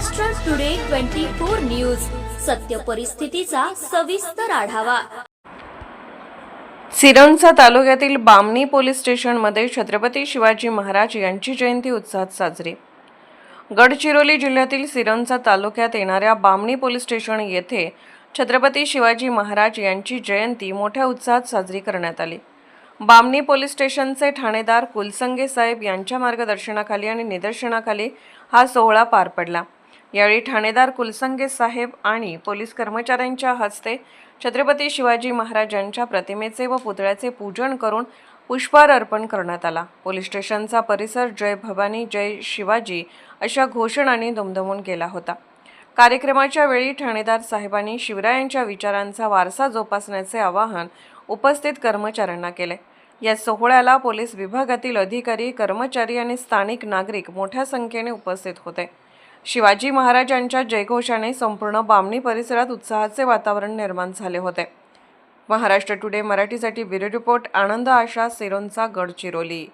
Maharashtra today 24 news, सत्य परिस्थितीचा सविस्तर आढावा। सिरोंचा तालुक्यातील बामणी पोलीस स्टेशनमध्ये छत्रपती शिवाजी महाराज यांची जयंती उत्साहात साजरी। गडचिरोली जिल्ह्यातील सिरोंचा तालुक्यात येणाऱ्या बामणी पोलीस स्टेशन येथे छत्रपती शिवाजी महाराज यांची जयंती मोठ्या उत्साहात साजरी करण्यात आली। बामणी पोलीस स्टेशनचे ठाणेदार कुलसंगे साहेब यांच्या मार्गदर्शनाखाली आणि निदर्शनाखाली हा सोहळा पार पडला। यावेळी ठाणेदार कुलसंगे साहेब आणि पोलीस कर्मचाऱ्यांच्या हस्ते छत्रपती शिवाजी महाराजांच्या प्रतिमेचे व पुतळ्याचे पूजन करून पुष्पहार अर्पण करण्यात आला। पोलीस स्टेशनचा परिसर जय भवानी जय शिवाजी अशा घोषणांनी दुमदुमून गेला होता। कार्यक्रमाच्या वेळी ठाणेदार साहेबांनी शिवरायांच्या विचारांचा वारसा जोपासण्याचे आवाहन उपस्थित कर्मचाऱ्यांना केले। या सोहळ्याला पोलीस विभागातील अधिकारी, कर्मचारी आणि स्थानिक नागरिक मोठ्या संख्येने उपस्थित होते। शिवाजी महाराजांच्या जयघोषाने संपूर्ण बामणी परिसरात उत्साहाचे वातावरण निर्माण झाले होते। महाराष्ट्र टुडे मराठीसाठी ब्युरो रिपोर्ट आनंद आशा, सिरोंचा, गडचिरोली।